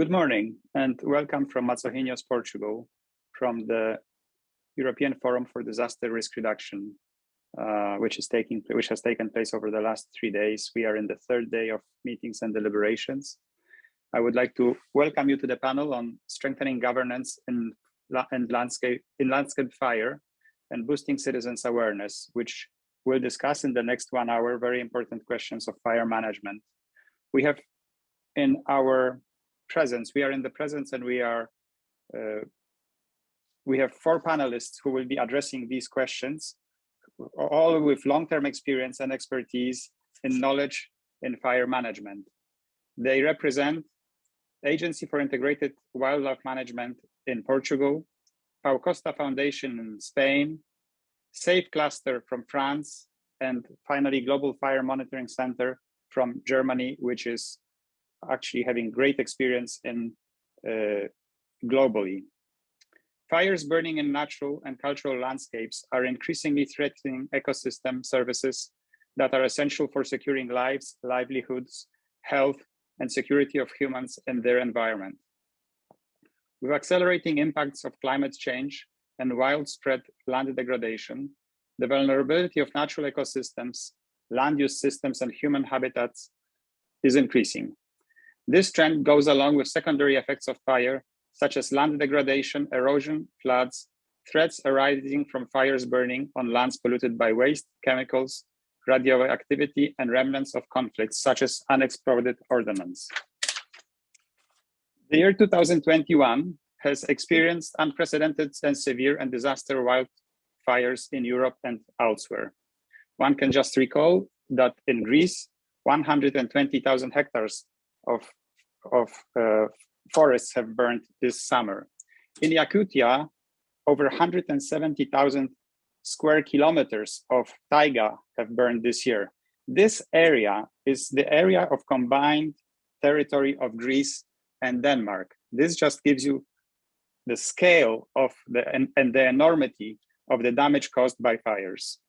Good morning and welcome from Matosinhos, Portugal, from the European Forum for Disaster Risk Reduction, which has taken place over the last 3 days. We are in the third day of meetings and deliberations. I would like to welcome you to the panel on strengthening governance in landscape fire and boosting citizens' awareness, which we'll discuss in the next 1 hour very important questions of fire management. We have in our presence, and we have 4 panelists who will be addressing these questions, all with long-term experience and expertise in knowledge in fire management. They represent Agency for Integrated Wildlife Management in Portugal, Pau Costa Foundation in Spain, SAFE Cluster from France, and finally Global Fire Monitoring Center from Germany, which is actually having great experience in globally. Fires burning in natural and cultural landscapes are increasingly threatening ecosystem services that are essential for securing lives, livelihoods, health, and security of humans and their environment. With accelerating impacts of climate change and widespread land degradation, the vulnerability of natural ecosystems, land use systems, and human habitats is increasing. This trend goes along with secondary effects of fire, such as land degradation, erosion, floods, threats arising from fires burning on lands polluted by waste, chemicals, radioactivity, and remnants of conflicts, such as unexploded ordnance. The year 2021 has experienced unprecedented and severe and disaster wildfires in Europe and elsewhere. One can just recall that in Greece, 120,000 hectares of forests have burned this summer. In Yakutia, over 170,000 square kilometers of taiga have burned this year. This area is the area of combined territory of Greece and Denmark. This just gives you the scale of and the enormity of the damage caused by fires.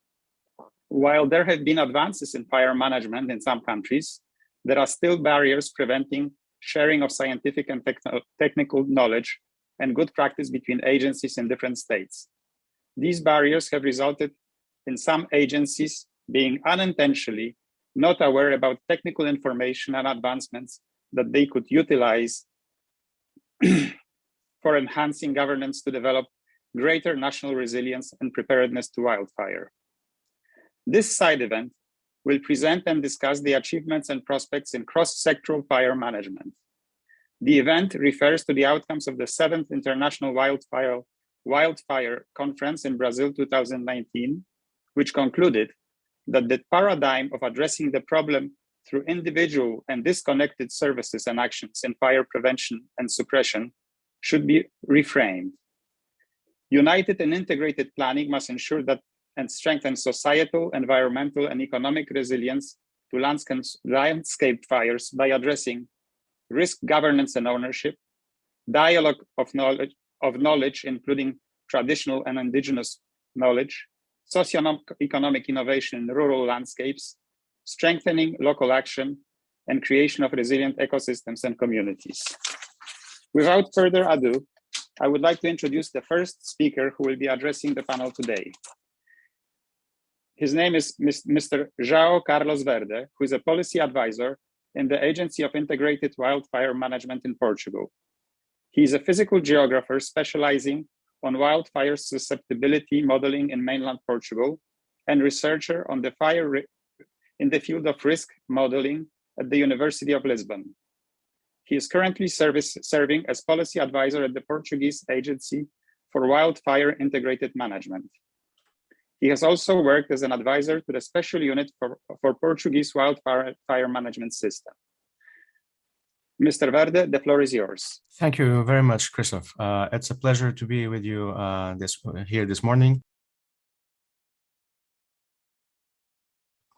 While there have been advances in fire management in some countries, there are still barriers preventing sharing of scientific and technical knowledge and good practice between agencies in different states. These barriers have resulted in some agencies being unintentionally not aware about technical information and advancements that they could utilize for enhancing governance to develop greater national resilience and preparedness to wildfire. This side event will present and discuss the achievements and prospects in cross-sectoral fire management. The event refers to the outcomes of the 7th International Wildfire Conference in Brazil 2019, which concluded that the paradigm of addressing the problem through individual and disconnected services and actions in fire prevention and suppression should be reframed. United and integrated planning must ensure that and strengthen societal, environmental, and economic resilience to landscape fires by addressing risk governance and ownership, dialogue of knowledge, including traditional and indigenous knowledge, socioeconomic innovation in rural landscapes, strengthening local action, and creation of resilient ecosystems and communities. Without further ado, I would like to introduce the first speaker who will be addressing the panel today. His name is Mr. João Carlos Verde, who is a policy advisor in the Agency of Integrated Wildfire Management in Portugal. He is a physical geographer specializing on wildfire susceptibility modeling in mainland Portugal and researcher on the fire in the field of risk modeling at the University of Lisbon. He is currently serving as policy advisor at the Portuguese Agency for Wildfire Integrated Management. He has also worked as an advisor to the special unit for Portuguese wildfire management system. Mr. Verde, the floor is yours. Thank you very much, Christoph. It's a pleasure to be with you here this morning.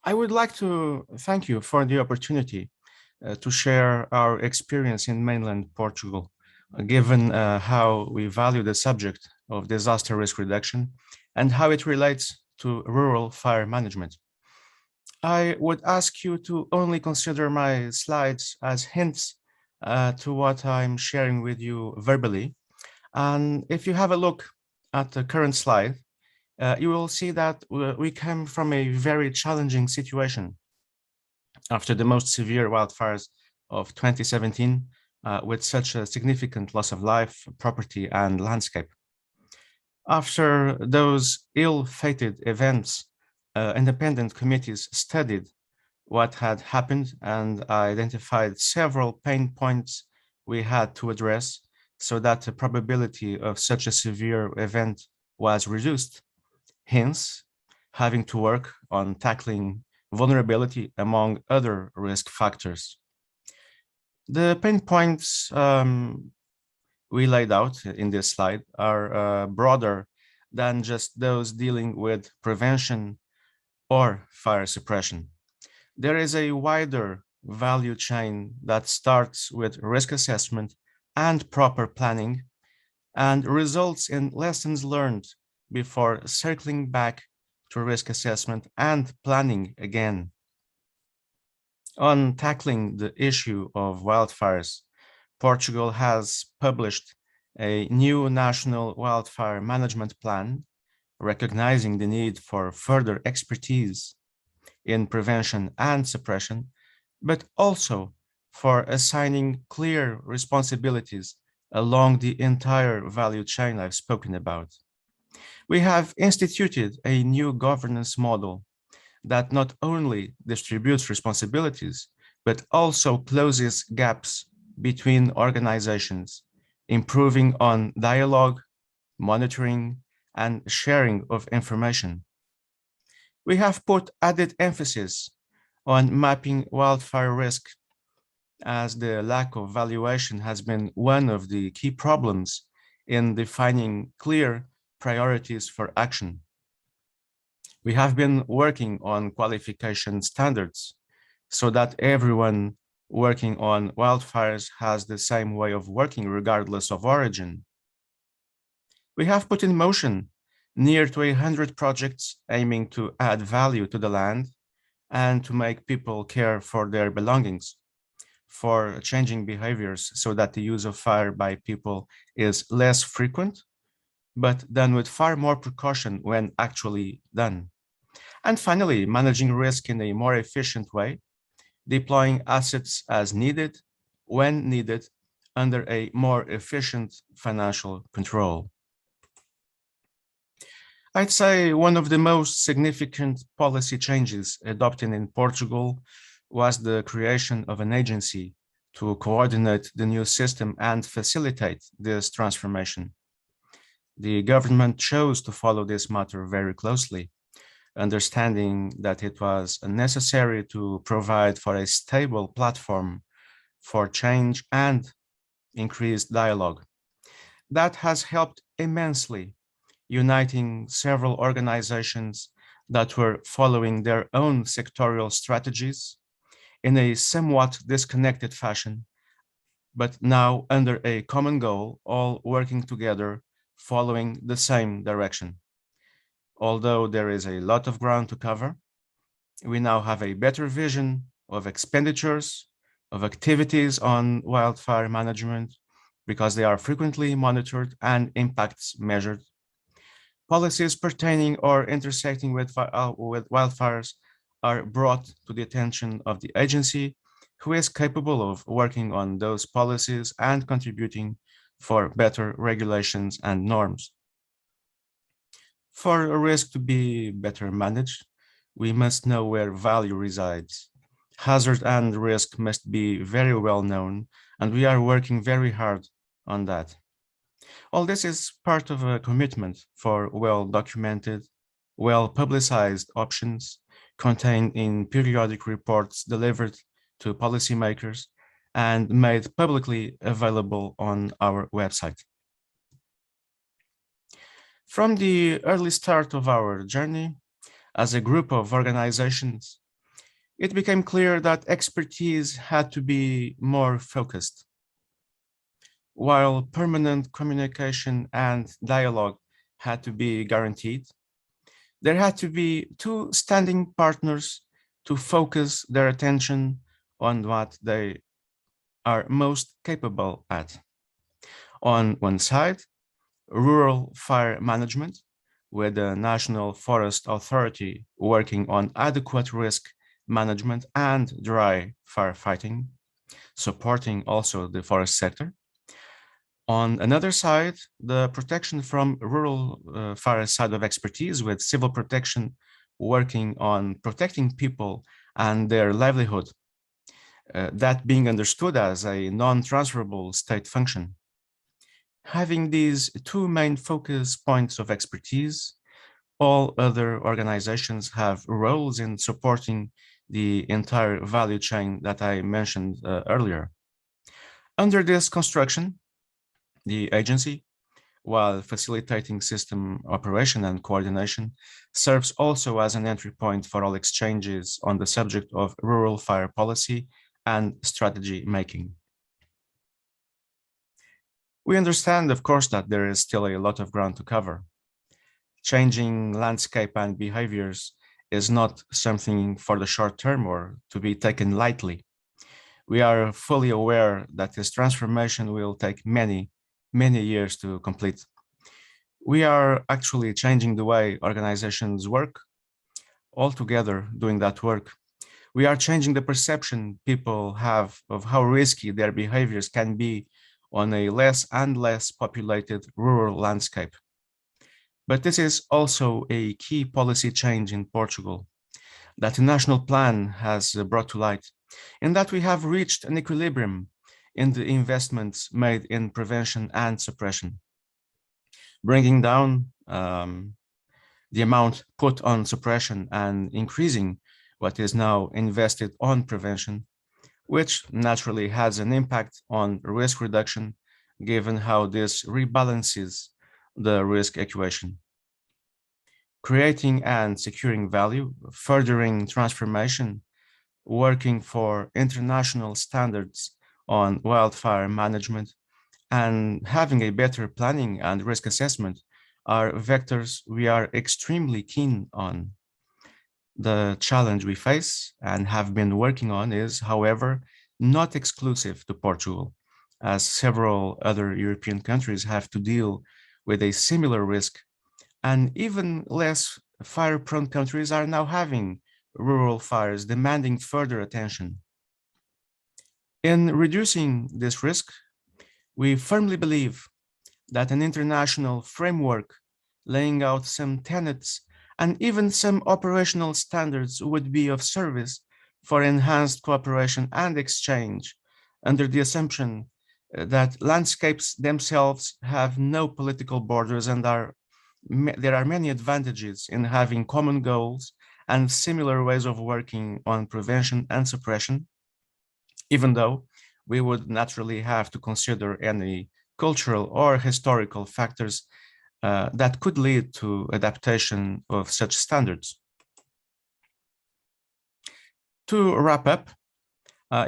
I would like to thank you for the opportunity to share our experience in mainland Portugal, given how we value the subject of disaster risk reduction and how it relates to rural fire management. I would ask you to only consider my slides as hints to what I'm sharing with you verbally. And if you have a look at the current slide, you will see that we came from a very challenging situation after the most severe wildfires of 2017, with such a significant loss of life, property, and landscape. After those ill-fated events, independent committees studied what had happened and identified several pain points we had to address so that the probability of such a severe event was reduced. Hence, having to work on tackling vulnerability among other risk factors. The pain points we laid out in this slide are broader than just those dealing with prevention or fire suppression. There is a wider value chain that starts with risk assessment and proper planning and results in lessons learned before circling back to risk assessment and planning again. On tackling the issue of wildfires, Portugal has published a new national wildfire management plan, recognizing the need for further expertise in prevention and suppression, but also for assigning clear responsibilities along the entire value chain I've spoken about. We have instituted a new governance model that not only distributes responsibilities, but also closes gaps between organizations, improving on dialogue, monitoring, and sharing of information. We have put added emphasis on mapping wildfire risk, as the lack of valuation has been one of the key problems in defining clear priorities for action. We have been working on qualification standards so that everyone working on wildfires has the same way of working regardless of origin. We have put in motion near to 100 projects aiming to add value to the land and to make people care for their belongings, for changing behaviors so that the use of fire by people is less frequent, but done with far more precaution when actually done. And finally, managing risk in a more efficient way, deploying assets as needed, when needed, under a more efficient financial control. I'd say one of the most significant policy changes adopted in Portugal was the creation of an agency to coordinate the new system and facilitate this transformation. The government chose to follow this matter very closely, understanding that it was necessary to provide for a stable platform for change and increased dialogue. That has helped immensely, uniting several organizations that were following their own sectorial strategies in a somewhat disconnected fashion, but now under a common goal, all working together, following the same direction. Although there is a lot of ground to cover, we now have a better vision of expenditures, of activities on wildfire management, because they are frequently monitored and impacts measured. Policies pertaining or intersecting with wildfires are brought to the attention of the agency, who is capable of working on those policies and contributing for better regulations and norms. For a risk to be better managed, we must know where value resides. Hazard and risk must be very well known, and we are working very hard on that. All this is part of a commitment for well-documented, well-publicized options contained in periodic reports delivered to policymakers and made publicly available on our website. From the early start of our journey, as a group of organizations, it became clear that expertise had to be more focused. While permanent communication and dialogue had to be guaranteed, there had to be two standing partners to focus their attention on what they are most capable at. On one side, rural fire management, with the National Forest Authority working on adequate risk management and dry firefighting, supporting also the forest sector. On another side, the protection from rural fire side of expertise with civil protection working on protecting people and their livelihood, that being understood as a non-transferable state function. Having these two main focus points of expertise, all other organizations have roles in supporting the entire value chain that I mentioned earlier. Under this construction, the agency, while facilitating system operation and coordination, serves also as an entry point for all exchanges on the subject of rural fire policy and strategy making. We understand, of course, that there is still a lot of ground to cover. Changing landscape and behaviors is not something for the short term or to be taken lightly. We are fully aware that this transformation will take many years to complete. We are actually changing the way organizations work, altogether doing that work. We are changing the perception people have of how risky their behaviors can be on a less and less populated rural landscape. But this is also a key policy change in Portugal that the national plan has brought to light, in that we have reached an equilibrium in the investments made in prevention and suppression, bringing down the amount put on suppression and increasing what is now invested on prevention, which naturally has an impact on risk reduction, given how this rebalances the risk equation. Creating and securing value, furthering transformation, working for international standards on wildfire management, and having a better planning and risk assessment are vectors we are extremely keen on. The challenge we face and have been working on is, however, not exclusive to Portugal, as several other European countries have to deal with a similar risk, and even less fire-prone countries are now having rural fires demanding further attention. In reducing this risk, we firmly believe that an international framework laying out some tenets and even some operational standards would be of service for enhanced cooperation and exchange, under the assumption that landscapes themselves have no political borders and there are many advantages in having common goals and similar ways of working on prevention and suppression, even though we would naturally have to consider any cultural or historical factors that could lead to adaptation of such standards. To wrap up,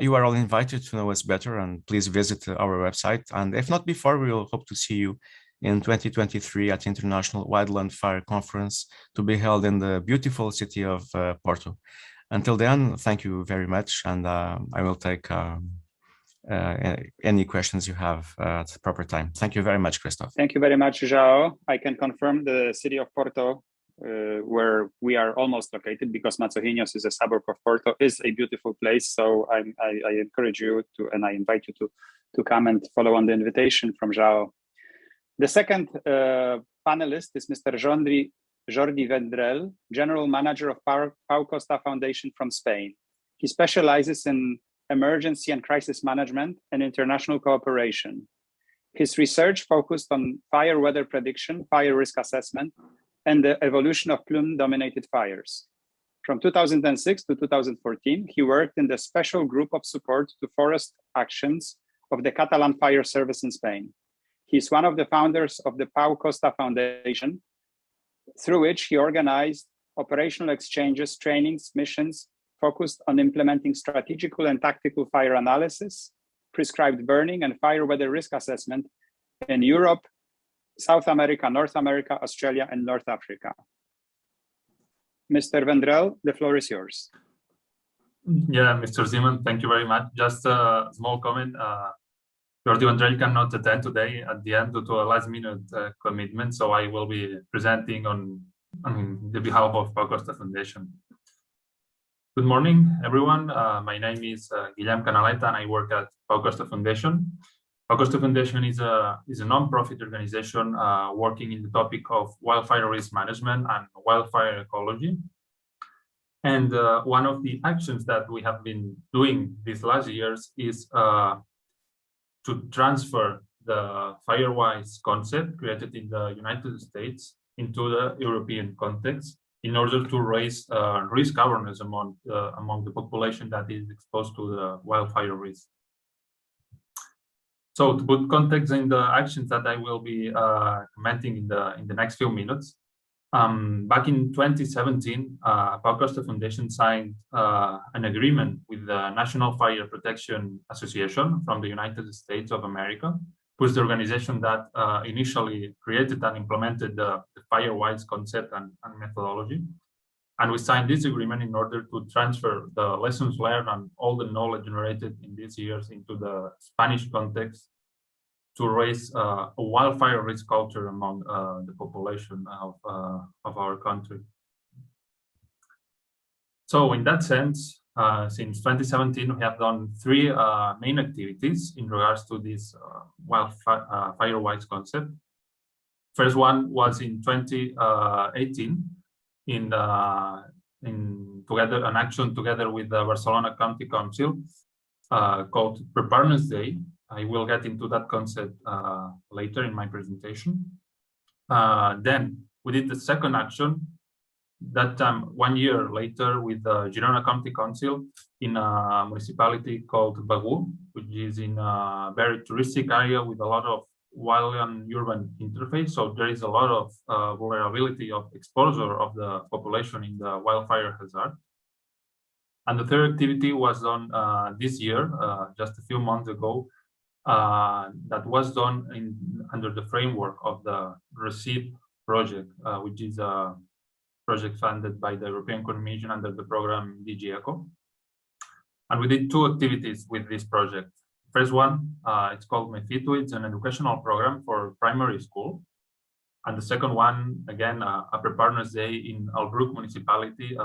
you are all invited to know us better, and please visit our website. And if not before, we will hope to see you in 2023 at International Wildland Fire Conference to be held in the beautiful city of Porto. Until then, thank you very much, and I will take any questions you have at the proper time. Thank you very much, Christoph. Thank you very much, João. I can confirm the city of Porto, where we are almost located, because Matosinhos is a suburb of Porto, is a beautiful place. So I encourage you to, and I invite you to come and follow on the invitation from João. The second panelist is Mr. Jordi Vendrell, General Manager of Pau Costa Foundation from Spain. He specializes in emergency and crisis management and international cooperation. His research focused on fire weather prediction, fire risk assessment, and the evolution of plume-dominated fires. From 2006 to 2014, he worked in the special group of support to forest actions of the Catalan Fire Service in Spain. He's one of the founders of the Pau Costa Foundation, through which he organized operational exchanges, trainings, missions focused on implementing strategical and tactical fire analysis, prescribed burning, and fire weather risk assessment in Europe, South America, North America, Australia, and North Africa. Mr. Vendrell, the floor is yours. Yeah, Mr. Simon, thank you very much. Just a small comment. Jordi Andrei cannot attend today at the end due to a last-minute commitment, so I will be presenting on the behalf of Pau Costa Foundation. Good morning, everyone. My name is Guillem Canaleta, and I work at Pau Costa Foundation. Pau Costa Foundation is a non-profit organization working in the topic of wildfire risk management and wildfire ecology. And one of the actions that we have been doing these last years is to transfer the FireWise concept created in the United States into the European context in order to raise risk awareness among the population that is exposed to the wildfire risk. So to put context in the actions that I will be commenting in the next few minutes, back in 2017, Pau Costa Foundation signed an agreement with the National Fire Protection Association from the United States of America, who is the organization that initially created and implemented the FireWise concept and methodology. And we signed this agreement in order to transfer the lessons learned and all the knowledge generated in these years into the Spanish context to raise a wildfire risk culture among the population of our country. So in that sense, since 2017, we have done three main activities in regards to this FireWise concept. First one was in 2018 in an action together with the Barcelona County Council called Preparedness Day. I will get into that concept later in my presentation. Then we did the second action, that time 1 year later, with the Girona County Council in a municipality called Begur, which is in a very touristic area with a lot of wild and urban interface. So there is a lot of vulnerability of exposure of the population in the wildfire hazard. And the third activity was done this year, just a few months ago, that was done under the framework of the RECEIVE project, which is a project funded by the European Commission under the program DG ECO. And we did two activities with this project. First one, it's called MEFITU. It's an educational program for primary school. And the second one, again, a preparedness day in Albrook municipality,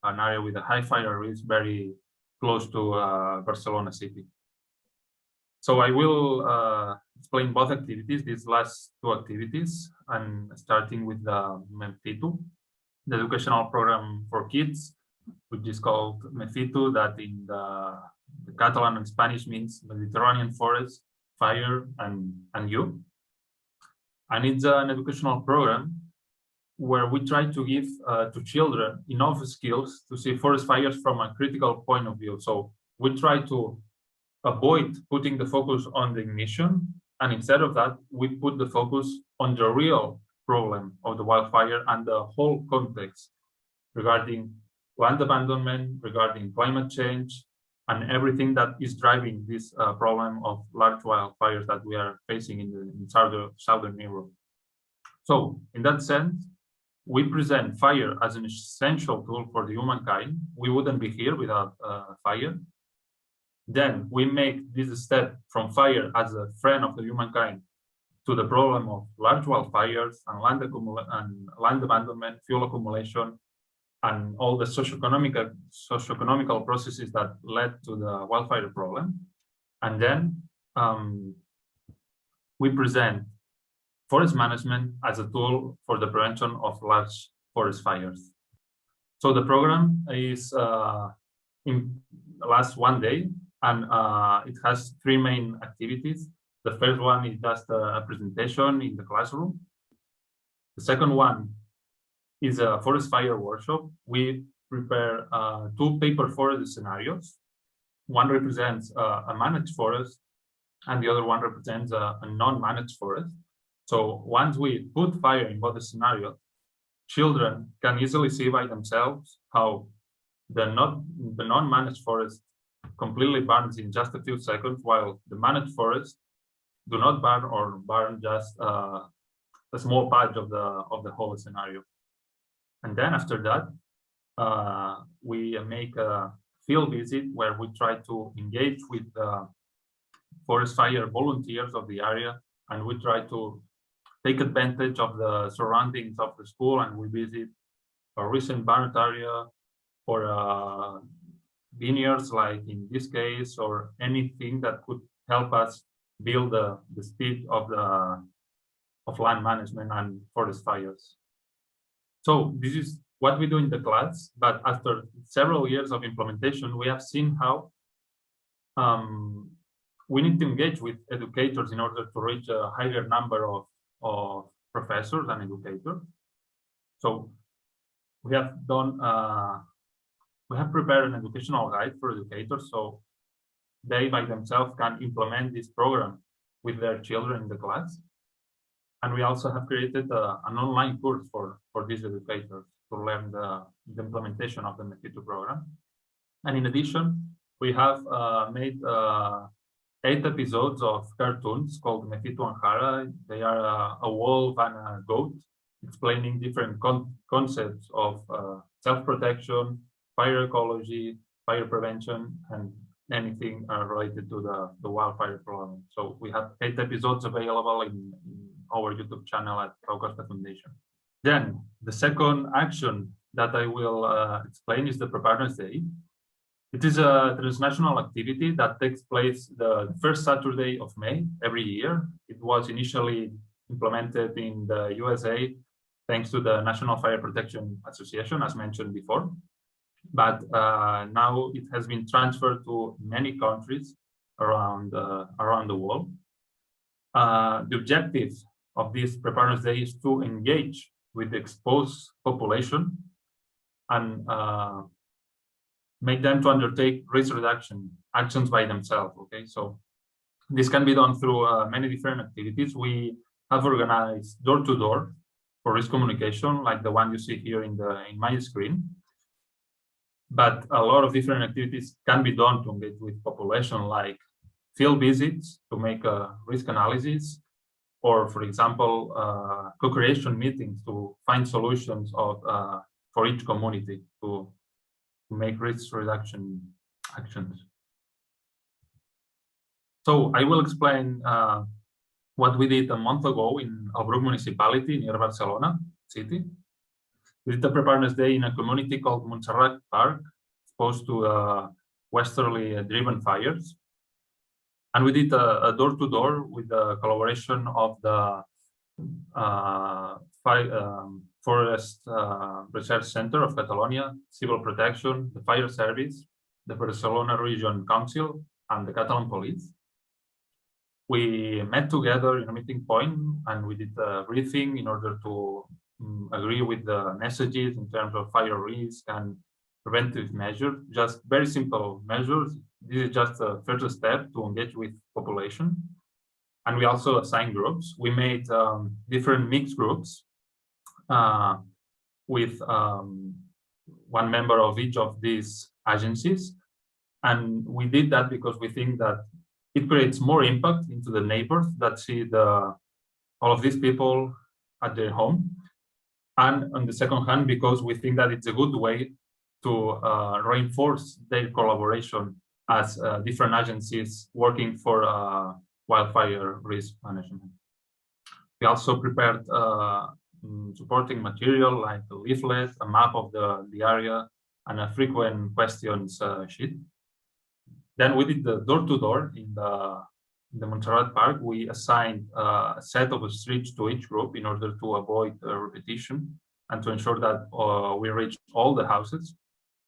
an area with a high fire risk, very close to Barcelona city. So I will explain both activities, these last two activities, and starting with the MEFITU, the educational program for kids, which is called MEFITU, that in the Catalan and Spanish means Mediterranean Forest, Fire, and You. And it's an educational program where we try to give to children enough skills to see forest fires from a critical point of view. So we try to avoid putting the focus on the ignition, and instead of that, we put the focus on the real problem of the wildfire and the whole context regarding land abandonment, regarding climate change, and everything that is driving this problem of large wildfires that we are facing in southern Europe. So in that sense, we present fire as an essential tool for the humankind. We wouldn't be here without fire. Then we make this step from fire as a friend of the humankind to the problem of large wildfires and land abandonment, fuel accumulation, and all the socioeconomical processes that led to the wildfire problem. And then we present forest management as a tool for the prevention of large forest fires. So the program is lasts 1 day, and it has three main activities. The first one is just a presentation in the classroom. The second one is a forest fire workshop. We prepare two paper forest scenarios. One represents a managed forest, and the other one represents a non-managed forest. So once we put fire in both the scenarios, children can easily see by themselves how the non-managed forest completely burns in just a few seconds, while the managed forests do not burn or burn just a small patch of the whole scenario. And then after that, we make a field visit where we try to engage with forest fire volunteers of the area, and we try to take advantage of the surroundings of the school, and we visit a recent burnt area or vineyards, like in this case, or anything that could help us build the speed of land management and forest fires. So this is what we do in the class, but after several years of implementation, we have seen how we need to engage with educators in order to reach a higher number of professors and educators. So we have done, we have prepared an educational guide for educators, so they by themselves can implement this program with their children in the class. And we also have created an online course for these educators to learn the implementation of the MEFITO program. And in addition, we have made 8 episodes of cartoons called MEFITO and Hara. They are a wolf and a goat, explaining different concepts of self-protection, fire ecology, fire prevention, and anything related to the wildfire problem. So we have 8 episodes available in our YouTube channel at Pau Costa Foundation. Then the second action that I will explain is the Preparedness Day. It is a transnational activity that takes place the first Saturday of May every year. It was initially implemented in the USA thanks to the National Fire Protection Association, as mentioned before. But now it has been transferred to many countries around the world. The objective of this Preparedness Day is to engage with the exposed population and make them to undertake risk reduction actions by themselves. Okay, so this can be done through many different activities. We have organized door-to-door for risk communication, like the one you see here in my screen. But a lot of different activities can be done to engage with population, like field visits to make a risk analysis, or, for example, co-creation meetings to find solutions for each community to make risk reduction actions. So I will explain what we did a month ago in Albrook municipality near Barcelona city. We did the Preparedness Day in a community called Montserrat Park, exposed to westerly driven fires. And we did a door-to-door with the collaboration of the Forest Research Center of Catalonia, Civil Protection, the Fire Service, the Barcelona Region Council, and the Catalan Police. We met together in a meeting point and we did a briefing in order to agree with the messages in terms of fire risk and preventive measures, just very simple measures. This is just a first step to engage with population. And we also assigned groups. We made different mixed groups with one member of each of these agencies. And we did that because we think that it creates more impact into the neighbors that see all of these people at their home. And on the second hand, because we think that it's a good way to reinforce their collaboration as different agencies working for wildfire risk management. We also prepared supporting material like a leaflet, a map of the area, and a frequent questions sheet. Then we did the door-to-door in the Montserrat Park. We assigned a set of streets to each group in order to avoid repetition and to ensure that we reached all the houses.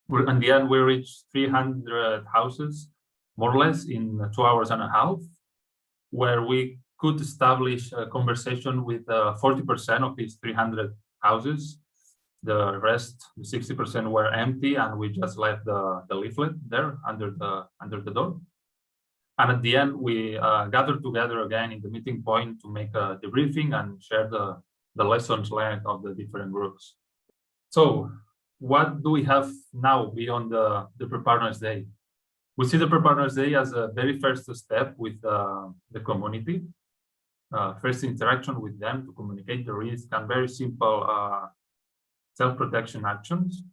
In the end, we reached 300 houses, more or less, in 2.5 hours, where we could establish a conversation with 40% of these 300 houses. The rest, the 60%, were empty, and we just left the leaflet there under the door. And at the end, we gathered together again in the meeting point to make a debriefing and share the lessons learned of the different groups. So what do we have now beyond the Preparedness Day? We see the Preparedness Day as a very first step with the community, first interaction with them to communicate the risk and very simple self-protection actions.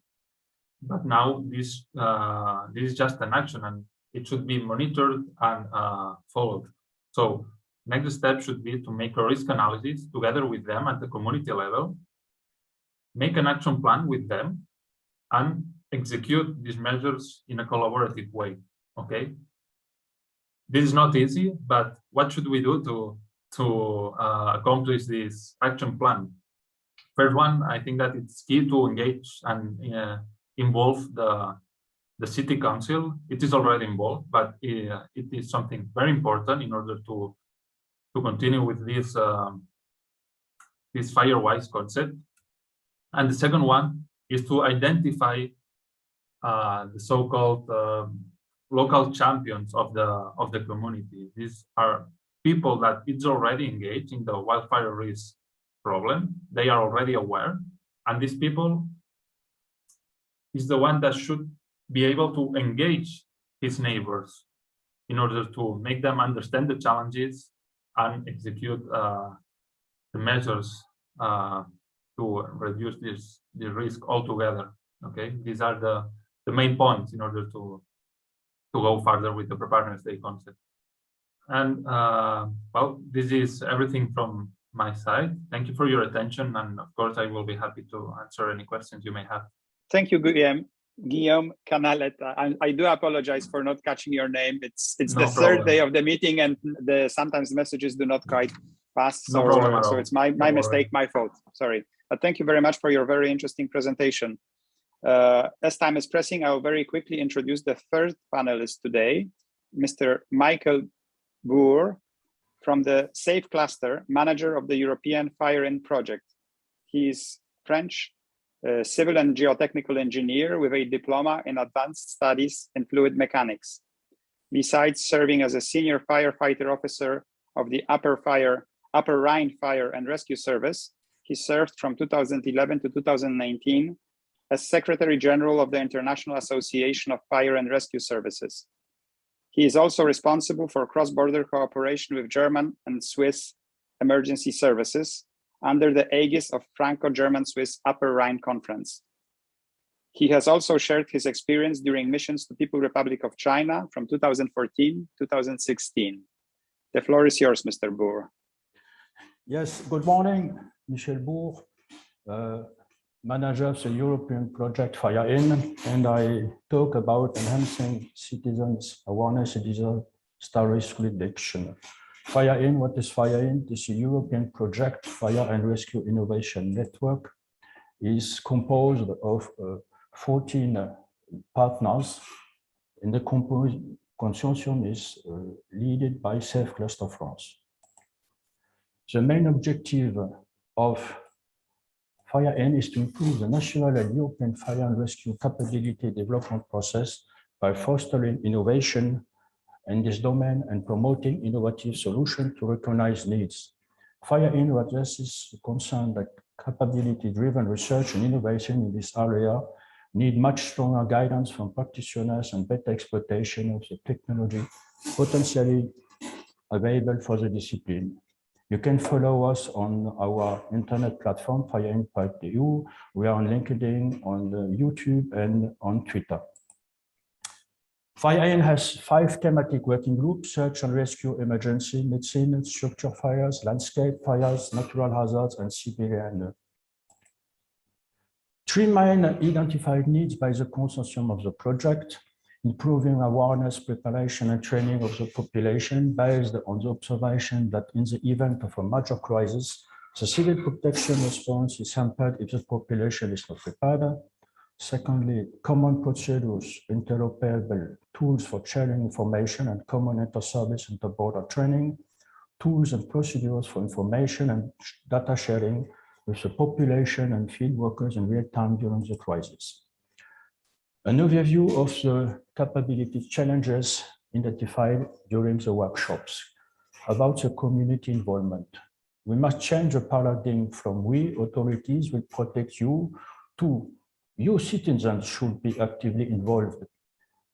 but now this is just an action, and it should be monitored and followed. So next step should be to make a risk analysis together with them at the community level, make an action plan with them, and execute these measures in a collaborative way. Okay, this is not easy, but what should we do to accomplish this action plan? First one, I think that it's key to engage and involve the city council. It is already involved, but it is something very important in order to continue with this Firewise concept. And the second one is to identify the so-called local champions of the community. These are people that it's already engaged in the wildfire risk problem. They are already aware, and these people is the one that should be able to engage his neighbors in order to make them understand the challenges and execute the measures to reduce the risk altogether. Okay, these are the main points in order to go further with the Preparedness Day concept. And well, this is everything from my side. Thank you for your attention, and of course I will be happy to answer any questions you may have. Thank you, Guillaume Canaleta. I do apologize for not catching your name. It's no the third day of the meeting, and sometimes messages do not quite pass. So, so it's my mistake, my fault. Sorry. But thank you very much for your very interesting presentation. As time is pressing, I will very quickly introduce the third panelist today, Mr. Michael Boer from the SAFE cluster, manager of the European Fire-In project. He is French, civil and geotechnical engineer with a diploma in advanced studies in fluid mechanics. Besides serving as a senior firefighter officer of the Upper Rhine Fire and Rescue Service, he served from 2011 to 2019 as Secretary General of the International Association of Fire and Rescue Services. He is also responsible for cross-border cooperation with German and Swiss emergency services under the aegis of Franco-German-Swiss Upper Rhine Conference. He has also shared his experience during missions to People's Republic of China from 2014 to 2016. The floor is yours, Mr. Boer. Yes, good morning, Michel Boer, manager of the European project Fire-In, and I talk about enhancing citizens' awareness and disaster risk reduction. Fire-In, what is Fire-In? This is a European project, Fire and Rescue Innovation Network. Is composed of 14 partners, and the consortium is led by SAFE Cluster France. The main objective of Fire-In is to improve the national and European fire and rescue capability development process by fostering innovation in this domain and promoting innovative solutions to recognize needs. Fire-In addresses the concern that capability-driven research and innovation in this area need much stronger guidance from practitioners and better exploitation of the technology potentially available for the discipline. You can follow us on our internet platform, firein.eu. We are on LinkedIn, on YouTube, and on Twitter. Fire-In has 5 thematic working groups: search and rescue, emergency, medicine, structure fires, landscape fires, natural hazards, and civilian. 3 main identified needs by the consortium of the project: improving awareness, preparation, and training of the population based on the observation that in the event of a major crisis, the civil protection response is hampered if the population is not prepared. Secondly, common procedures, interoperable tools for sharing information, and common inter-service and inter-border training, tools and procedures for information and data sharing with the population and field workers in real time during the crisis. An overview of the capability challenges identified during the workshops. About the community involvement. We must change the paradigm from we, authorities, will protect you, to you, citizens, should be actively involved.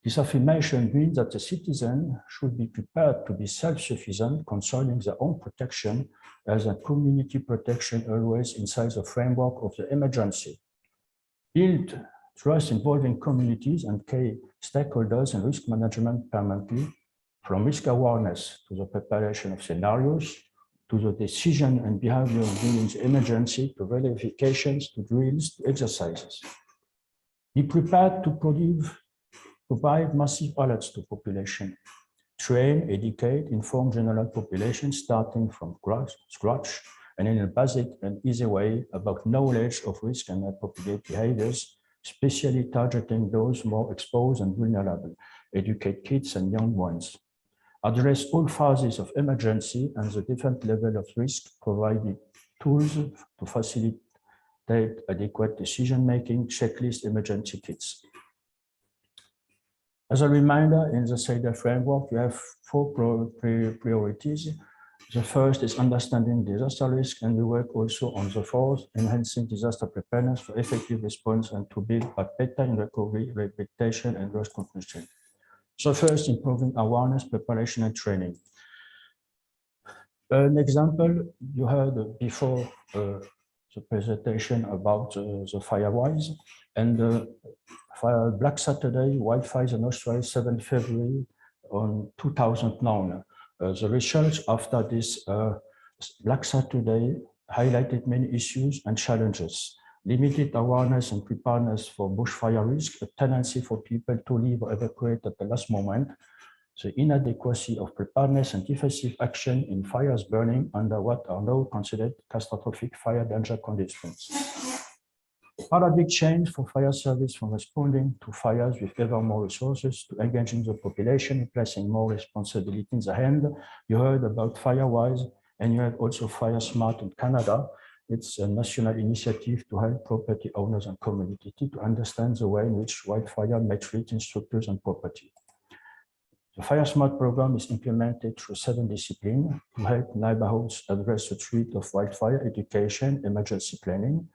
This affirmation means that the citizen should be prepared to be self-sufficient concerning their own protection, as a community protection always inside the framework of the emergency. Build trust involving communities and key stakeholders in risk management permanently, from risk awareness to the preparation of scenarios, to the decision and behavior during the emergency, to verifications, to drills, to exercises. Be prepared to provide massive alerts to population. Train, educate, inform general population starting from scratch and in a basic and easy way about knowledge of risk and appropriate behaviors, especially targeting those more exposed and vulnerable. Educate kids and young ones. Address all phases of emergency and the different level of risk, providing tools to facilitate adequate decision-making, checklist, emergency kits. As a reminder, in the SADA framework, we have four priorities. The first is understanding disaster risk, and we work also on the fourth, enhancing disaster preparedness for effective response and to build back better in recovery, rehabilitation, and reconstruction. So first, improving awareness, preparation, and training. An example you heard before the presentation about the Firewise and Black Saturday, wildfires in Australia, 7 February on 2009. The research after this Black Saturday highlighted many issues and challenges. Limited awareness and preparedness for bushfire risk, a tendency for people to leave or evacuate at the last moment, the inadequacy of preparedness and defensive action in fires burning under what are now considered catastrophic fire danger conditions. Paradigm change for fire service from responding to fires with ever more resources to engaging the population, placing more responsibility in the hand. You heard about Firewise, and you have also Firesmart in Canada. It's a national initiative to help property owners and community to understand the way in which wildfire may threaten structures and property. The Firesmart program is implemented through 7 disciplines to help neighborhoods address the threat of wildfire: education, emergency planning,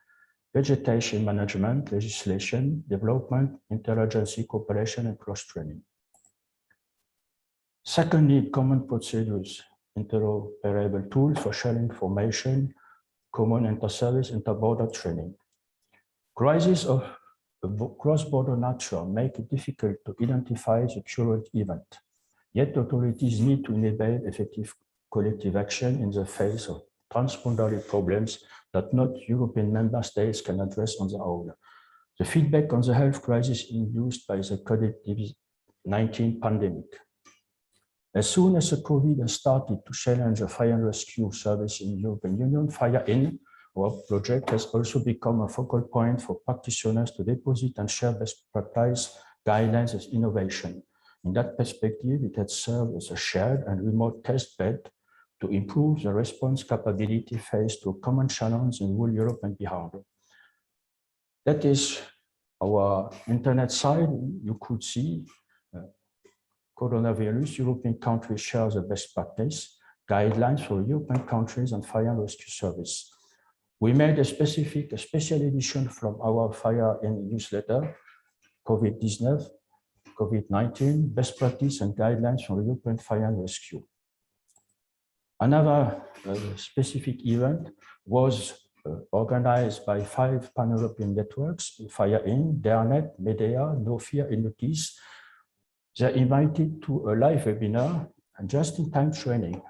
vegetation management, legislation, development, interagency cooperation, and cross-training. Second, need common procedures, interoperable tools for sharing information, common inter-service, inter-border training. Crises of cross-border nature make it difficult to identify the current event. Yet authorities need to enable effective collective action in the face of transboundary problems that not European member states can address on their own. The feedback on the health crisis induced by the COVID-19 pandemic. As soon as the COVID has started to challenge the fire and rescue service in the European Union, Fire-In, our project, has also become a focal point for practitioners to deposit and share best practice guidelines as innovation. In that perspective, it has served as a shared and remote test bed to improve the response capability faced to common challenge in whole Europe and beyond. That is our internet site. You could see coronavirus, European countries share the best practice guidelines for European countries and fire and rescue service. We made a special edition from our Fire-In newsletter, COVID-19, best practice and guidelines for European fire and rescue. Another specific event was organized by 5 pan-European networks, Fire-In, DRNet, Medea, No Fear, and Notice. They're invited to a live webinar and just-in-time training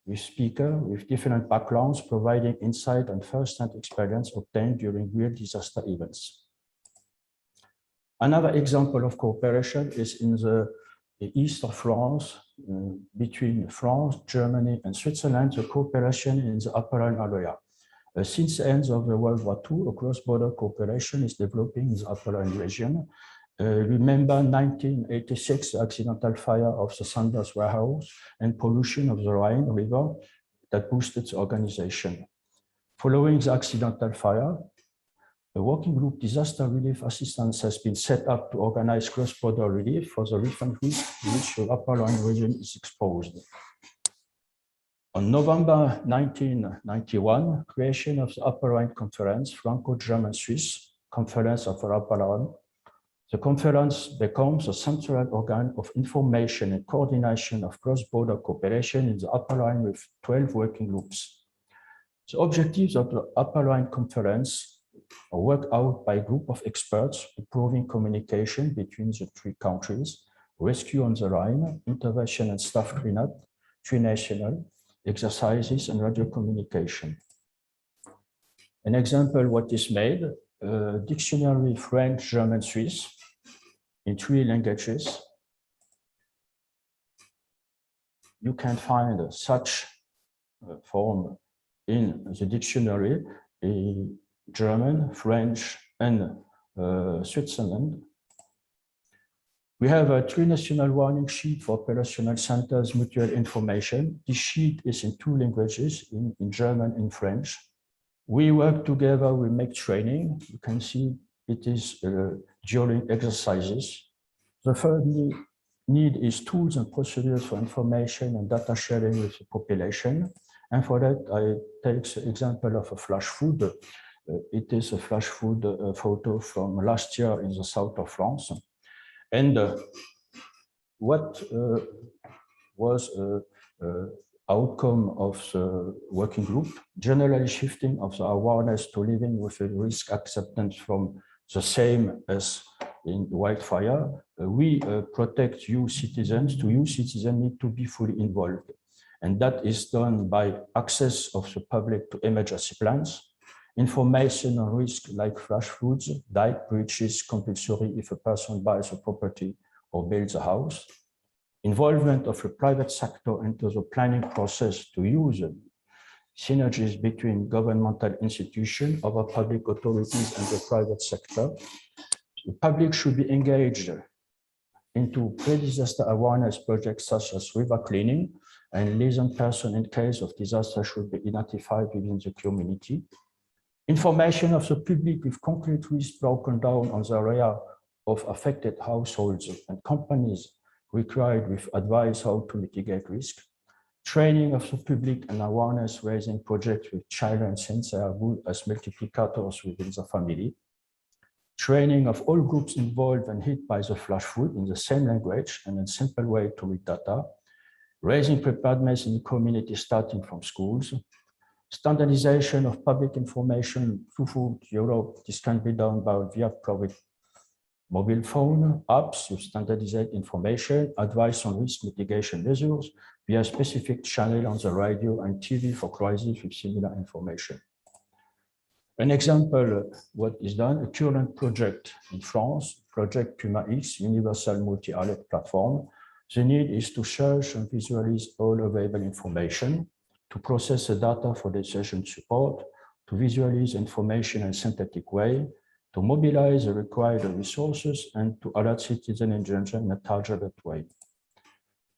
with speakers with different backgrounds, providing insight and first-hand experience obtained during real disaster events. Another example of cooperation is in the east of France, between France, Germany, and Switzerland, the cooperation in the Upper Rhine area. Since the end of the World War II, a cross-border cooperation is developing in the Upper Rhine region. Remember 1986, the accidental fire of the Sanders warehouse and pollution of the Rhine River that boosted the organization. Following the accidental fire, a working group disaster relief assistance has been set up to organize cross-border relief for the risk to which the Upper Rhine region is exposed. On November 1991, creation of the Upper Rhine Conference, Franco-German-Swiss Conference of the Upper Rhine. The conference becomes a central organ of information and coordination of cross-border cooperation in the Upper Rhine with 12 working groups. The objectives of the Upper Rhine Conference worked out by a group of experts improving communication between the three countries, rescue on the Rhine, intervention and staff cleanup, trinational exercises and radio communication. An example what is made, dictionary French, German, Swiss in 3 languages. You can find such form in the dictionary in German, French, and Switzerland. We have a trinational warning sheet for operational centers mutual information. This sheet is in 2 languages, in German and French. We work together, we make training. You can see it is during exercises. The third need is tools and procedures for information and data sharing with the population. And for that, I take the example of a flash flood. It is a flash flood photo from last year in the south of France. And what was outcome of the working group? Generally shifting of the awareness to living with a risk acceptance from the same as in wildfire. We protect you citizens. To you citizens need to be fully involved. And that is done by access of the public to emergency plans, information on risk like flash floods, dike breaches compulsory if a person buys a property or builds a house, involvement of the private sector into the planning process to use synergies between governmental institutions, other public authorities and the private sector. The public should be engaged into pre-disaster awareness projects such as river cleaning, and liaison person in case of disaster should be identified within the community. Information of the public with concrete risks broken down on the area of affected households and companies required with advice how to mitigate risk. Training of the public and awareness raising projects with children since they are good as multiplicators within the family. Training of all groups involved and hit by the flash flood in the same language and a simple way to read data. Raising preparedness in the community starting from schools. Standardization of public information throughout Europe. This can be done via private mobile phone apps with standardized information, advice on risk mitigation measures via specific channel on the radio and TV for crises with similar information. An example, what is done, a current project in France, Project Puma X, Universal Multi-Alert Platform. The need is to search and visualize all available information, to process the data for decision support, to visualize information in a synthetic way, to mobilize the required resources, and to alert citizen in danger in a targeted way.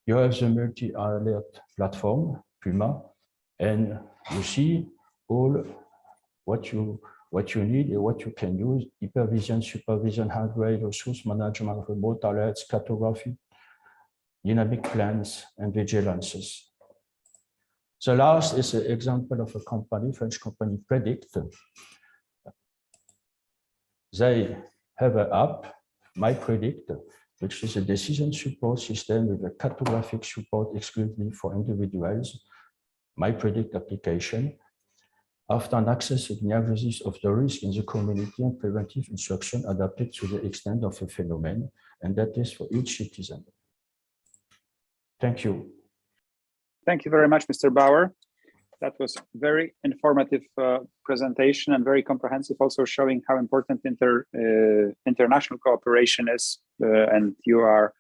You have the multi-alert platform, Puma, and you see all what you need and what you can use: hypervision, supervision, hardware, resource management, remote alerts, cartography, dynamic plans, and vigilances. The last is an example of a company, French company Predict. They have an app, My Predict, which is a decision support system with a cartographic support exclusively for individuals, My Predict application. After an access analysis of the risk in the community and preventive instruction adapted to the extent of the phenomenon, and that is for each citizen. Thank you. Thank you very much, Mr. Bauer. That was very informative presentation and very comprehensive, also showing how important international cooperation is. And you are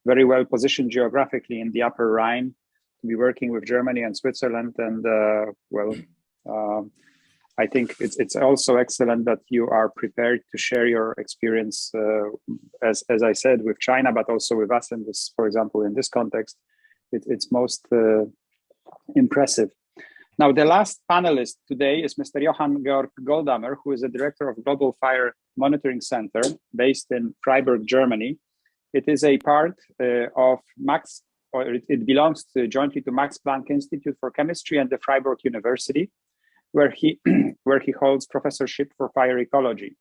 very well positioned geographically in the Upper Rhine to be working with Germany and Switzerland. And I think it's also excellent that you are prepared to share your experience, as I said, with China, but also with us in this, for example, in this context. It's most impressive. Now, the last panelist today is Mr. Johann Georg Goldhamer, who is the director of Global Fire Monitoring Center based in Freiburg, Germany. It is a part of Max, or it belongs jointly to Max Planck Institute for Chemistry and the Freiburg University, where he holds professorship for fire ecology.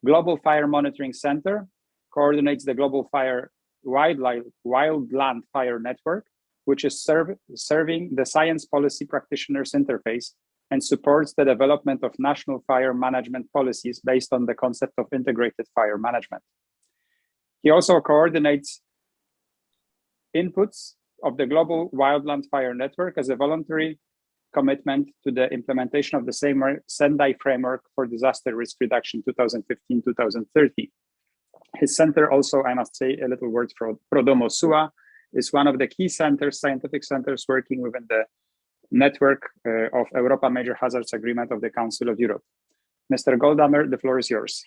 Global Fire Monitoring Center coordinates the Global Fire Wildland Fire Network, which is serving the science policy practitioners interface and supports the development of national fire management policies based on the concept of integrated fire management. He also coordinates inputs of the Global Wildland Fire Network as a voluntary commitment to the implementation of the Sendai Framework for Disaster Risk Reduction 2015-2030. His center also, I must say a little word for Prodomo SUA, is one of the key centers, scientific centers working within the network of Europa Major Hazards Agreement of the Council of Europe. Mr. Goldhamer, the floor is yours.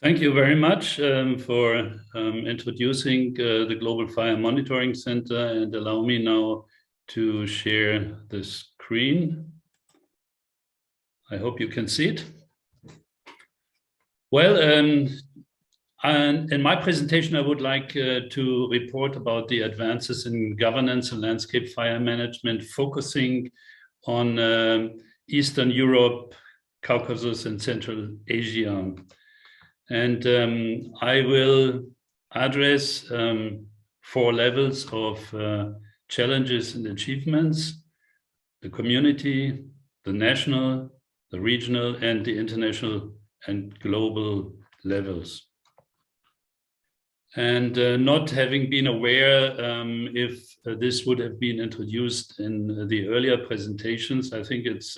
Thank you very much for introducing the Global Fire Monitoring Center, and allow me now to share the screen. I hope you can see it. Well, and in my presentation, I would like to report about the advances in governance and landscape fire management, focusing on Eastern Europe, Caucasus, and Central Asia. And I will address 4 levels of challenges and achievements: the community, the national, the regional, and the international and global levels. And not having been aware if this would have been introduced in the earlier presentations, I think it's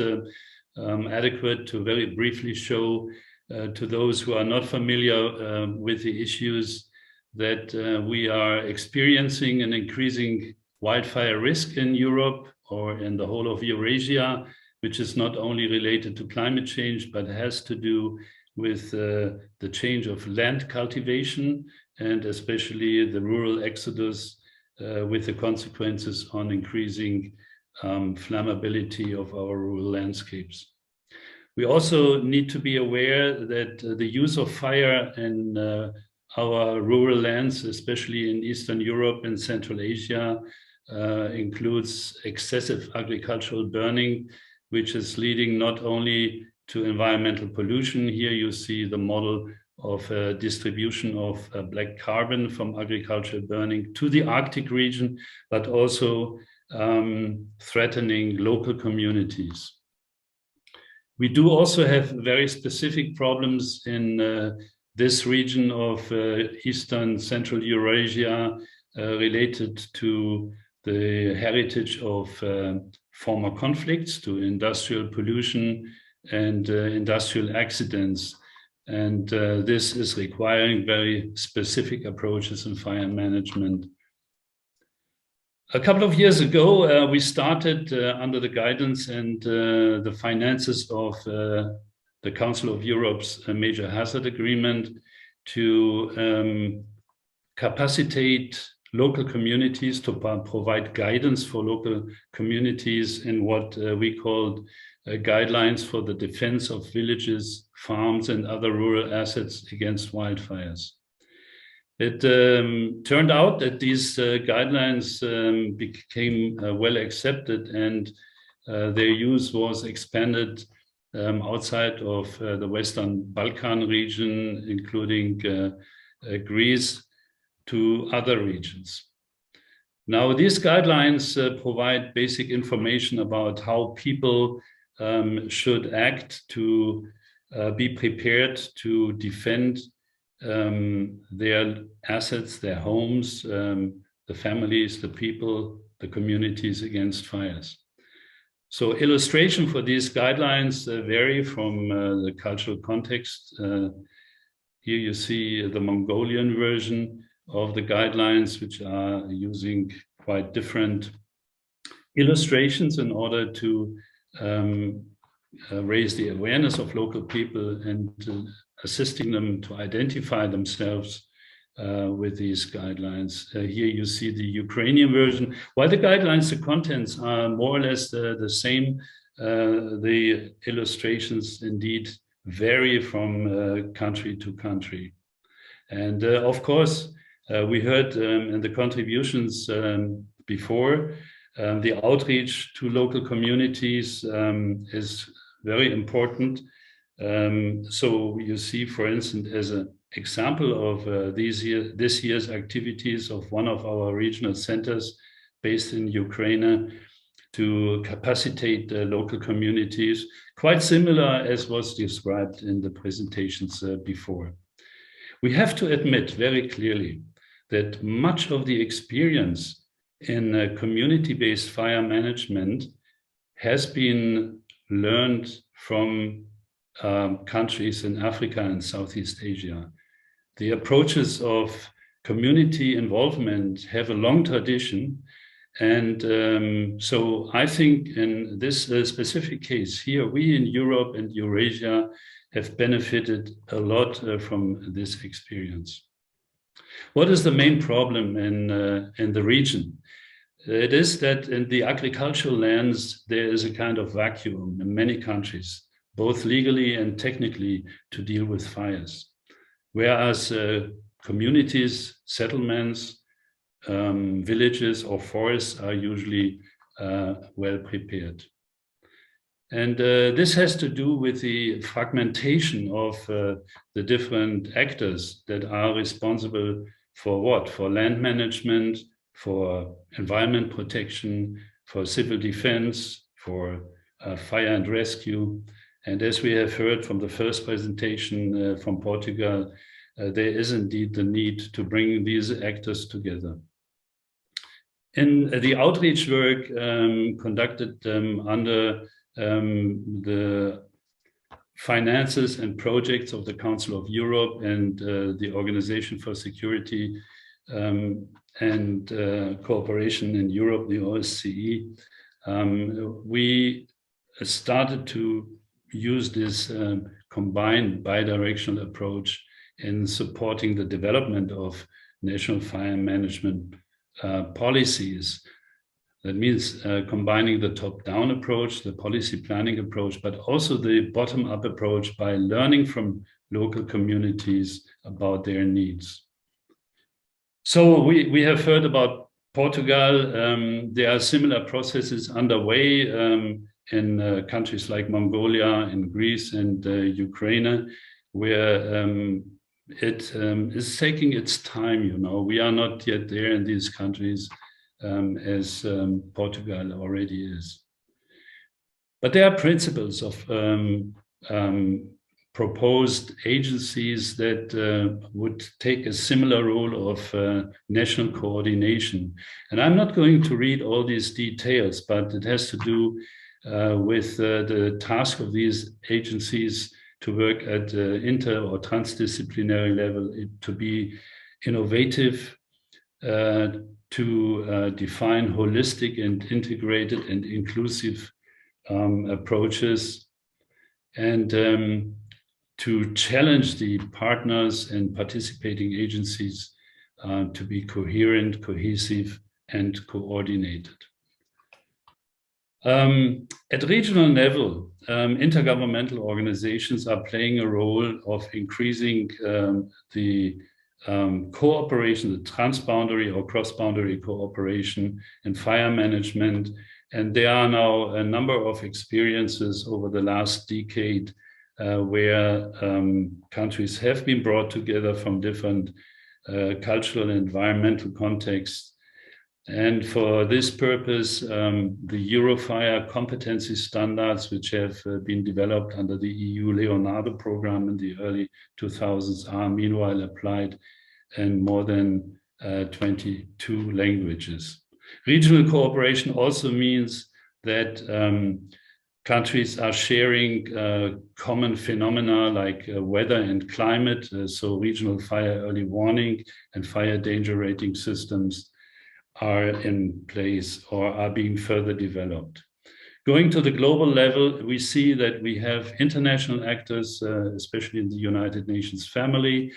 adequate to very briefly show to those who are not familiar with the issues that we are experiencing an increasing wildfire risk in Europe or in the whole of Eurasia, which is not only related to climate change, but has to do with the change of land cultivation, and especially the rural exodus with the consequences on increasing flammability of our rural landscapes. We also need to be aware that the use of fire in our rural lands, especially in Eastern Europe and Central Asia, includes excessive agricultural burning, which is leading not only to environmental pollution. Here you see the model of distribution of black carbon from agricultural burning to the Arctic region, but also threatening local communities. We do also have very specific problems in this region of Eastern Central Eurasia related to the heritage of former conflicts, to industrial pollution and industrial accidents. And this is requiring very specific approaches in fire management. A couple of years ago, we started under the guidance and the finances of the Council of Europe's Major Hazard Agreement to capacitate local communities, to provide guidance for local communities in what we called guidelines for the defense of villages, farms, and other rural assets against wildfires. It turned out that these guidelines became well accepted, and their use was expanded outside of the Western Balkan region, including Greece, to other regions. Now, these guidelines provide basic information about how people should act to be prepared to defend their assets, their homes, the families, the people, the communities against fires. So illustration for these guidelines vary from the cultural context. Here you see the Mongolian version of the guidelines, which are using quite different illustrations in order to raise the awareness of local people and assisting them to identify themselves with these guidelines. Here you see the Ukrainian version. While the guidelines, the contents are more or less the same, the illustrations indeed vary from country to country. And of course, we heard in the contributions before, the outreach to local communities is very important. So you see, for instance, as an example of this year's activities of one of our regional centers based in Ukraine, to capacitate the local communities, quite similar as was described in the presentations before. We have to admit very clearly that much of the experience in community-based fire management has been learned from countries in Africa and Southeast Asia. The approaches of community involvement have a long tradition. And so I think in this specific case here, we in Europe and Eurasia have benefited a lot from this experience. What is the main problem in the region? It is that in the agricultural lands, there is a kind of vacuum in many countries, both legally and technically, to deal with fires. Whereas communities, settlements, villages or forests are usually well prepared. And this has to do with the fragmentation of the different actors that are responsible for what? For land management, for environment protection, for civil defense, for fire and rescue. And as we have heard from the first presentation from Portugal, there is indeed the need to bring these actors together. In the outreach work conducted under the finances and projects of the Council of Europe and the Organization for Security and Cooperation in Europe, the OSCE, we started to use this combined bidirectional approach in supporting the development of national fire management policies. That means combining the top-down approach, the policy planning approach, but also the bottom-up approach by learning from local communities about their needs. So we have heard about Portugal. There are similar processes underway in countries like Mongolia, in Greece and Ukraine, where it is taking its time, you know. We are not yet there in these countries as Portugal already is. But there are principles of proposed agencies that would take a similar role of national coordination. And I'm not going to read all these details, but it has to do with the task of these agencies to work at inter or transdisciplinary level, to be innovative, to define holistic and integrated and inclusive approaches, and to challenge the partners and participating agencies to be coherent, cohesive, and coordinated. At regional level, intergovernmental organizations are playing a role of increasing the cooperation, the transboundary or cross-boundary cooperation in fire management. And there are now a number of experiences over the last decade where countries have been brought together from different cultural and environmental contexts. And for this purpose, the Eurofire competency standards, which have been developed under the EU Leonardo program in the early 2000s, are meanwhile applied in more than 22 languages. Regional cooperation also means that countries are sharing common phenomena like weather and climate, so regional fire early warning and fire danger rating systems are in place or are being further developed. Going to the global level, we see that we have international actors, especially in the United Nations family.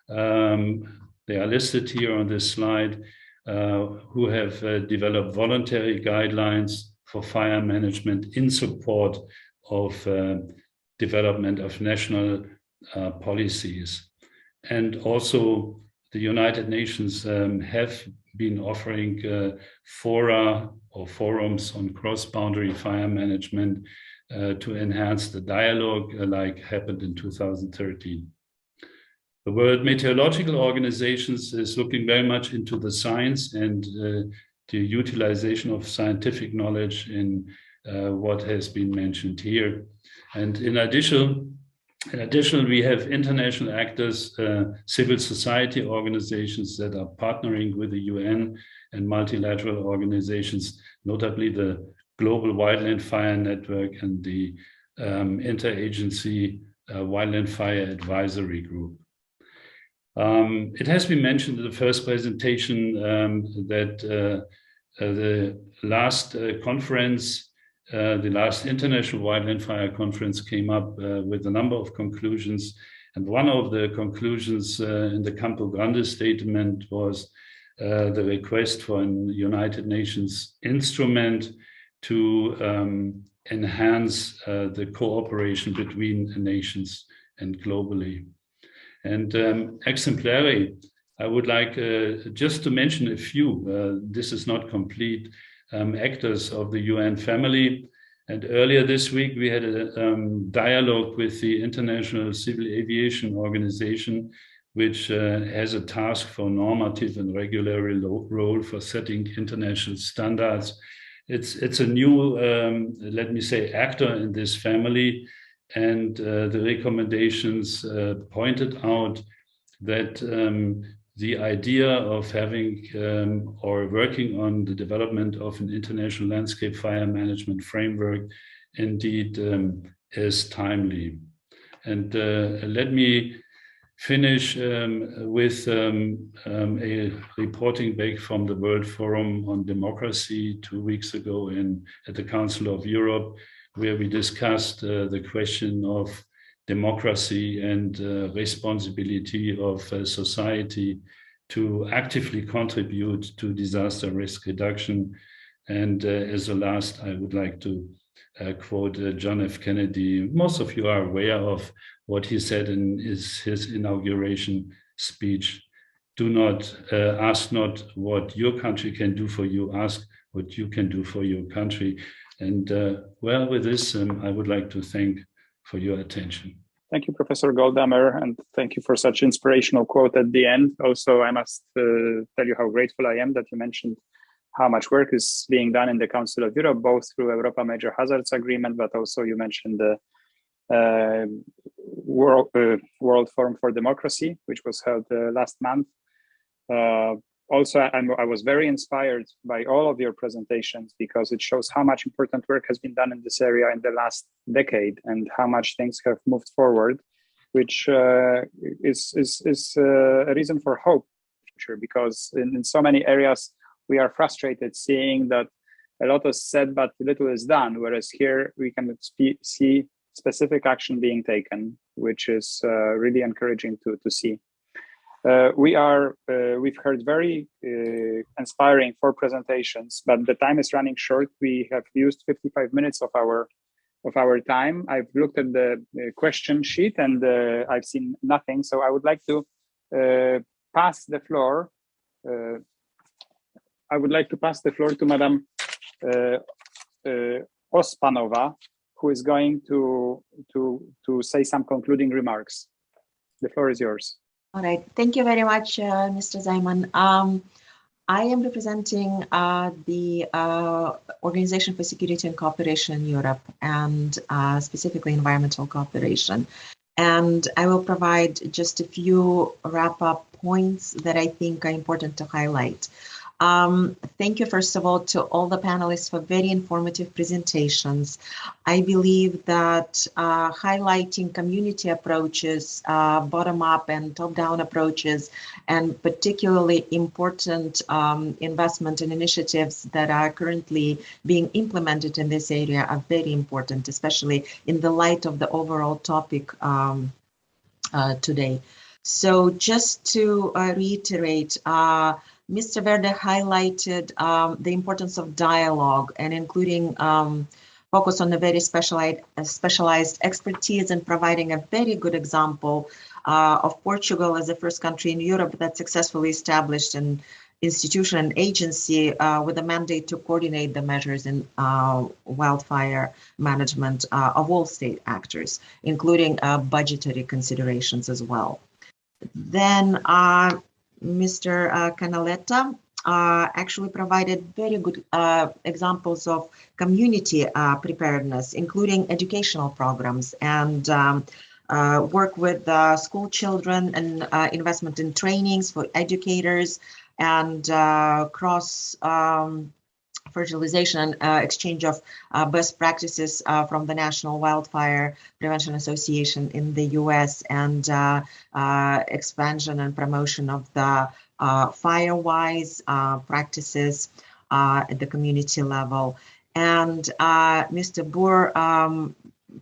They are listed here on this slide, who have developed voluntary guidelines for fire management in support of development of national policies. And also the United Nations have been offering fora or forums on cross-boundary fire management to enhance the dialogue like happened in 2013. The World Meteorological Organization is looking very much into the science and the utilization of scientific knowledge in what has been mentioned here. And in addition, we have international actors, civil society organizations that are partnering with the UN and multilateral organizations, notably the Global Wildland Fire Network and the Interagency Wildland Fire Advisory Group. It has been mentioned in the first presentation that the last conference, the last International Wildland Fire Conference, came up with a number of conclusions. And one of the conclusions in the Campo Grande statement was the request for a United Nations instrument to enhance the cooperation between nations and globally. And exemplary, I would like just to mention a few. This is not complete. Actors of the UN family. And earlier this week, we had a dialogue with the International Civil Aviation Organization, which has a task for normative and regulatory role for setting international standards. It's a new, let me say, actor in this family. And the recommendations pointed out that the idea of having or working on the development of an international landscape fire management framework indeed is timely. And let me finish with a reporting back from the World Forum on Democracy 2 weeks ago at the Council of Europe, where we discussed the question of democracy and responsibility of society to actively contribute to disaster risk reduction. And as a last, I would like to quote John F. Kennedy. Most of you are aware of what he said in his inauguration speech. Do not ask not what your country can do for you, ask what you can do for your country. And well, with this, I would like to thank for your attention. Thank you, Professor Goldhamer, and thank you for such inspirational quote at the end. Also, I must tell you how grateful I am that you mentioned how much work is being done in the Council of Europe, both through Europa Major Hazards Agreement, but also you mentioned the World Forum for Democracy, which was held last month. Also, I was very inspired by all of your presentations because it shows how much important work has been done in this area in the last decade and how much things have moved forward, which is a reason for hope, because in so many areas we are frustrated seeing that a lot is said but little is done, whereas here we can see specific action being taken, which is really encouraging to see. We've heard very inspiring 4 presentations, but the time is running short. We have used 55 minutes of our time. I've looked at the question sheet and I've seen nothing. So I would like to pass the floor. To Madam Ospanova, who is going to say some concluding remarks. The floor is yours. All right. Thank you very much, Mr. Zajman. I am representing the Organization for Security and Cooperation in Europe, and specifically environmental cooperation. And I will provide just a few wrap-up points that I think are important to highlight. Thank you, first of all, to all the panelists for very informative presentations. I believe that highlighting community approaches, bottom-up and top-down approaches, and particularly important investment and initiatives that are currently being implemented in this area are very important, especially in the light of the overall topic today. So just to reiterate, Mr. Verde highlighted the importance of dialogue and including focus on the very specialized expertise and providing a very good example of Portugal as the first country in Europe that successfully established an institution and agency with a mandate to coordinate the measures in wildfire management of all state actors, including budgetary considerations as well. Then Mr. Canaletta actually provided very good examples of community preparedness, including educational programs and work with school children and investment in trainings for educators and cross fertilization and exchange of best practices from the National Wildfire Prevention Association in the US and expansion and promotion of the FireWise practices at the community level. And Mr. Boer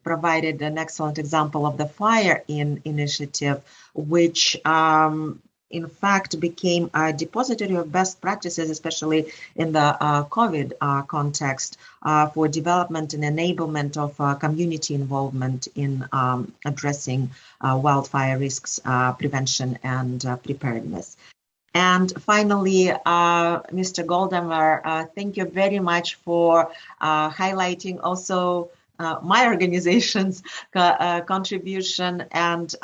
provided an excellent example of the Fire-In initiative, which in fact became a depository of best practices, especially in the COVID context, for development and enablement of community involvement in addressing wildfire risks, prevention and preparedness. And finally, Mr. Goldhamer, thank you very much for highlighting also my organization's contribution and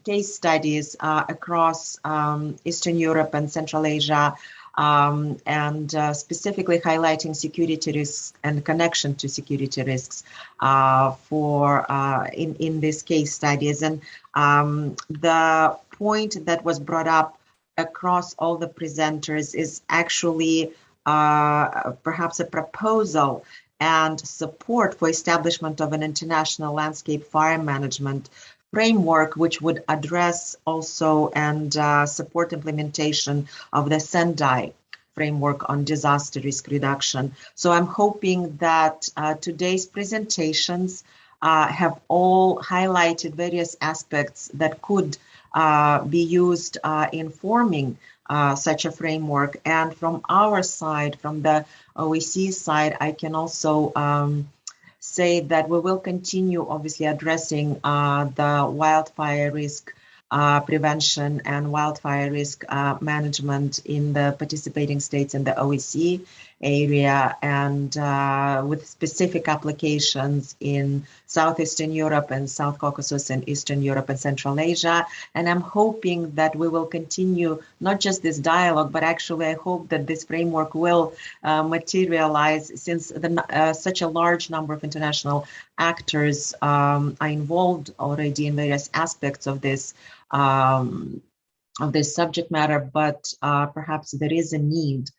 case studies across Eastern Europe and Central Asia, and specifically highlighting security risks and connection to security risks in these case studies. And the point that was brought up across all the presenters is actually perhaps a proposal and support for establishment of an international landscape fire management framework, which would address also and support implementation of the Sendai framework on disaster risk reduction. So I'm hoping that today's presentations have all highlighted various aspects that could be used in forming such a framework. And from our side, from the OEC side, I can also say that we will continue obviously addressing the wildfire risk prevention and wildfire risk management in the participating states in the OEC area, and with specific applications in Southeastern Europe and South Caucasus and Eastern Europe and Central Asia. And I'm hoping that we will continue not just this dialogue, but actually I hope that this framework will materialize, since such a large number of international actors are involved already in various aspects of this subject matter, but perhaps there is a need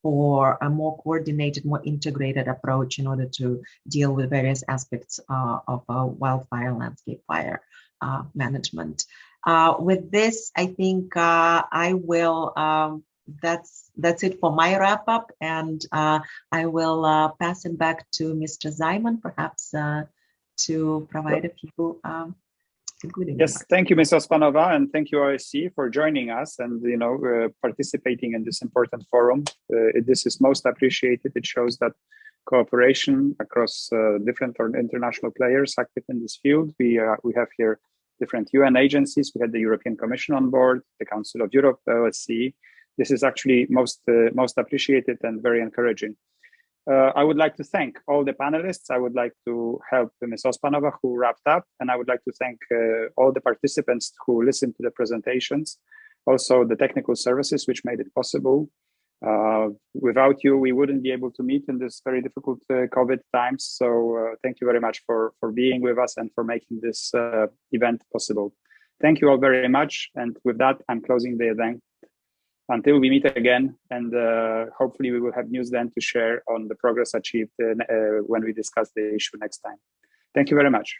for a more coordinated, more integrated approach in order to deal with various aspects of wildfire landscape fire management. With this, I think I will, that's it for my wrap up, and I will pass it back to Mr. Simon, perhaps to provide a few concluding Yes, remarks. thank you, Ms. Ospanova, and thank you, OSC, for joining us and participating in this important forum. This is most appreciated. It shows that cooperation across different international players active in this field. We have here different UN agencies. We had the European Commission on board, the Council of Europe, the OSCE. This is actually most appreciated and very encouraging. I would like to thank all the panelists. I would like to help Ms. Ospanova, who wrapped up, and I would like to thank all the participants who listened to the presentations, also the technical services which made it possible. Without you, we wouldn't be able to meet in this very difficult COVID times. So thank you very much for being with us and for making this event possible. Thank you all very much. And with that, I'm closing the event. Until we meet again, and hopefully we will have news then to share on the progress achieved when we discuss the issue next time. Thank you very much.